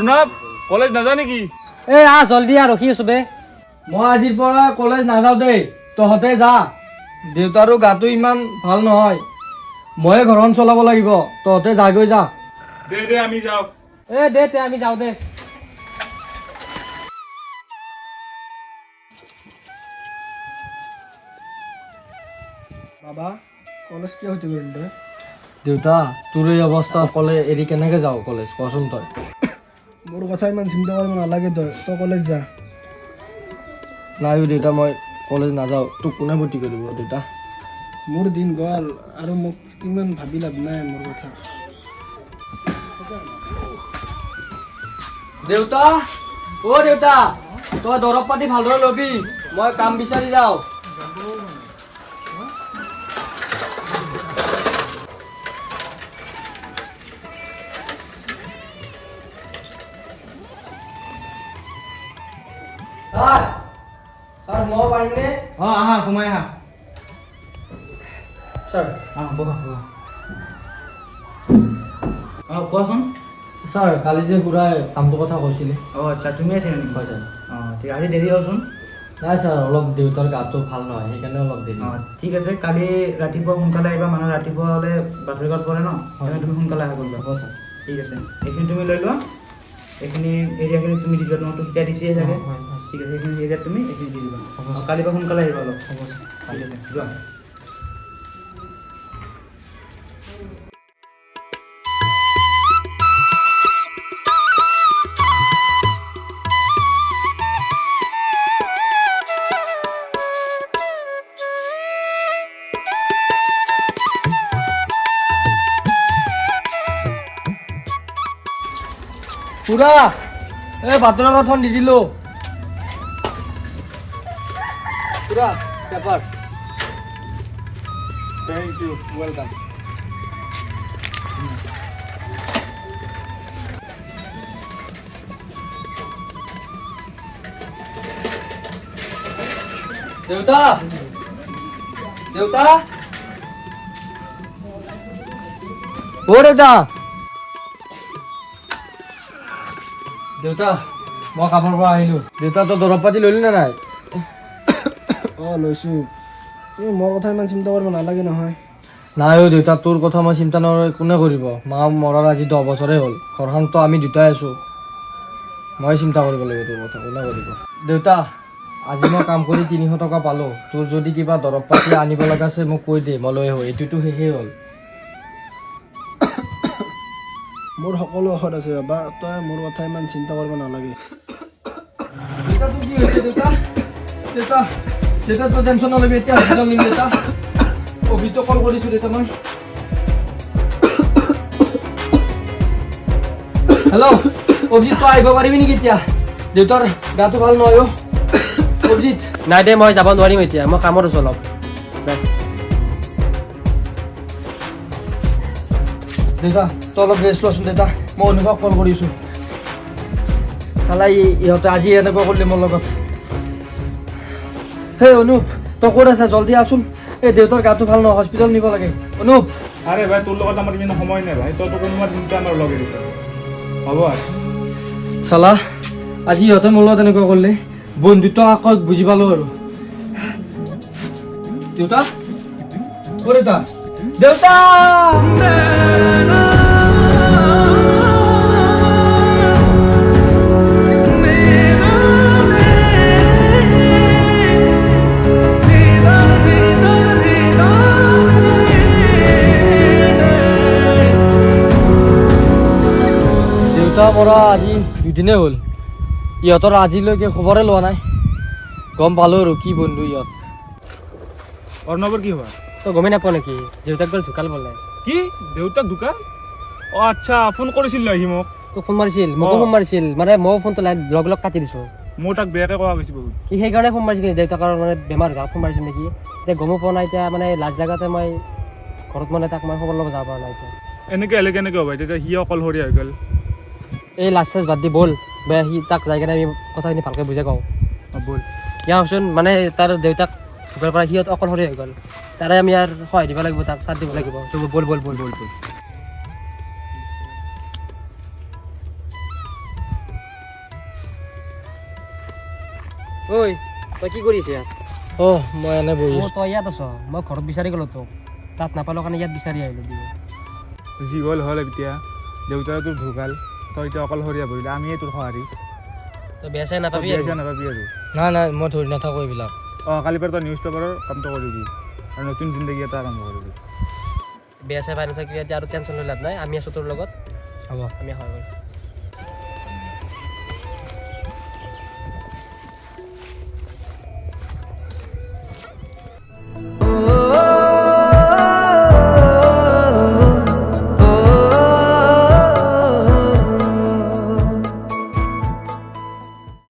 Arnab college নাযায় নেকি? এই জলদি ৰখি আছো বে। মই আজিৰ পৰা কলেজ নাযাওঁ দেই, তহঁতে যা। দেউতাৰো গাটো ইমান ভাল নহয়, ময়ে ঘৰখন চলাব লাগিব, তহঁতে যাগৈ যা। দে আমি যাওঁ। দে আমি যাওঁ দে। বাবা কলেজ কিয় ক্ষতি কৰিল তই? দেউতা তোৰ এই অৱস্থা অকলে এৰি কেনেকে যাওঁ কলেজ, কচোন তই। মোৰ কথা ইমান চিন্তা কৰিব নালাগে, তই কলেজ যা। নাই দেউতা মই কলেজ নাযাওঁ, তোক কোনে ভৰ্তি কৰিব দেউতা? মোৰ দিন গ'ল আৰু মোক কিমান ভাবি লাভ নাই মোৰ কথা। দেউতা দেউতা তই দৰৱ পাতি ভালদৰে ল'বি, মই কাম বিচাৰি যাওঁ। ছাৰ মই পাৰিমনে? আহা সোমাই আহা। ছাৰ কোৱাচোন। ছাৰ কালি যে খুৰাই কামটোৰ কথা কৈছিলে। আচ্ছা তুমি আছে নেকি? হয় ছাৰ। ঠিক আজি দেৰি হ'লচোন। নাই ছাৰ অলপ দেউতাৰ গাটো ভাল নহয়, সেইকাৰণে অলপ দেৰি। ঠিক আছে, কালি ৰাতিপুৱা সোনকালে আহিবা, মানে ৰাতিপুৱা হ'লে বাতৰিকাত পৰে ন, সেইকাৰণে তুমি সোনকালে আহিব লাগিব। হ'ব ছাৰ। ঠিক আছে, এইখিনি তুমি লৈ লোৱা, এইখিনি এৰিয়াখিনি তুমি দি দিবা, তোমাকতো শিকাই দিছিয়ে চাগে। ঠিক আছে, এইখিনি এৰিয়াত তুমি এইখিনি দি দিবা। কালিৰ পৰা সোনকালে আহিবা অলপ। হ'ব ছাৰ। ঠিক আছে যোৱা। খুৰা এই ভাতৰ কাঠখন দি দিলো। খুৰা পেপাৰ। Thank U, welcome. দেউতা দেউতা দেউতা দেউতা মই কামৰ পৰা আহিলো। দেউতা তই দৰৱ পাতি ললি নে নাই? লৈছোঁ। তুমি মোৰ কথা ইমান চিন্তা কৰিব নালাগে নহয়। নাই দেউতা তোৰ কথা মই চিন্তা নকৰোঁ, কোনে কৰিব? মা মৰাৰ আজি 10 বছৰে হ'ল, ঘৰখনতো আমি দুটাই আছোঁ, মই চিন্তা কৰিব লাগিব তোৰ কথা, কোনে কৰিব? দেউতা আজি মই কাম কৰি 300 টকা পালোঁ, তোৰ যদি কিবা দৰৱ পাতি আনিব লগা আছে মোক কৈ দে, মই লৈ আহোঁ, এইটোতো শেষেই হ'ল। মোৰ সকলো ঔষধ আছে বাবা, তই মোৰ কথা ইমান চিন্তা কৰিব নালাগে। দেউতা তোৰ কি হৈছে দেউতা? দেউতা দেউতা তই টেনশ্যন নলবি, এতিয়া হস্পিটেল নিম দেউতা। অভিযোগ কল কৰিছোঁ দেউতা মই। হেল্ল' অভিজিত তই আহিব পাৰিবি নেকি এতিয়া? দেউতাৰ গাটো ভাল নহয় অ' অভিজিত। নাই দে মই যাব নোৱাৰিম এতিয়া, মই কামত আছোঁ অলপ। দেউতা তই অলপ ৰেষ্ট লচোন দেউতা, মই অনুভৱ কল কৰিছোঁ। চালা ইহঁতে আজি এনেকুৱা কৰিলে মোৰ লগত। হেই অনুপ তই ক'ত আছা? জলদি আছোন, এই দেউতাৰ গাটো ভাল নহয়, হস্পিটেল নিব লাগে। অনুপ আৰে ভাই তোৰ লগত আমাৰ ইমান সময় নাই ভাই, তইতো কোনোবা দিনতে আমাৰ লগে দিছ। হ'ব আৰু চালা আজি ইহঁতে মোৰ লগত এনেকুৱা কৰিলে, বন্ধুত্ব আকৌ বুজি পালোঁ আৰু। দেউতা অ' দেউতা দেউতা পৰা আজি 2 দিনেই হ'ল, ইহঁতৰ আজিলৈকে খবৰে লোৱা নাই। গম পালোঁ আৰু কি বন্ধু ইহঁত। অৰ্ণৱৰ কি হোৱা? তই গমেই নাপাৱ নেকি? দেউতাক বোলে ঢুকাল বোলে। কি দেউতাক ঢুকাল? আচ্ছা, ফোন কৰিছিল সি মোক। তোক ফোন মাৰিছিল? মোকো ফোন মাৰিছিল, মানে ময়ো ফোনটো লগ কাটি দিছোঁ। মই তাক বেয়াকৈ কোৱা গৈছে বহুত। সি সেইকাৰণে ফোন মাৰিছিল, দেউতাকৰ মানে বেমাৰ হোৱা ফোন মাৰিছিল নেকি? এতিয়া গমো পোৱা নাই, এতিয়া মানে লাজ লাগাতে মই ঘৰত মানে তাক মই খবৰ ল'ব যাব পৰা নাই এতিয়া। এনেকৈ হ'লে কেনেকৈ হ'ব? তেতিয়া সি অকলশৰীয়া হৈ গ'ল। এই লাজ চাজ বাদ দি ব'ল, বেয়া সি তাক যাই কিনে আমি কথাখিনি ভালকৈ বুজাই কওঁ। ব'ল। ইয়াচোন মানে তাৰ দেউতাক ঢুকাৰ পৰা সিহঁত অকলশৰীয়া হৈ গ'ল, তাৰে আমি আৰু সহায় দিব লাগিব, তাক চাথ দিব লাগিব। ব'ল ব'ল ব'ল ব'ল ব'ল। ঐ তই কি কৰি আছে ইয়াত মই এনে বহি অ তই ইয়াত আছ মই ঘৰত বিচাৰি গ'লো তোক তাত নাপালোঁ কাৰণে ইয়াত বিচাৰি আহিলোঁ যি হ'ল হ'ল এতিয়া দেউতাও তোৰ ঢুকাল তই এতিয়া অকলশৰীয়া ভৰিলে আমিয়ে তোৰ সঁহাৰি তই বেয়া চাই নাপাবি বিয়া আৰু চিয়া নাপাবি আৰু নাই মই ধৰি নাথাকোঁ এইবিলাক কালিৰ পৰা তই নিউজ পেপাৰৰ কামটো কৰিবি আৰু নতুন জিন্দগী এটা আৰম্ভ কৰিবি বেয়া চাই পাই নাথাকিবি এতিয়া আৰু টেনশ্যন লৈ লাভ নাই আমি আছোঁ তোৰ লগত হ'ব আমি সহায় কৰিম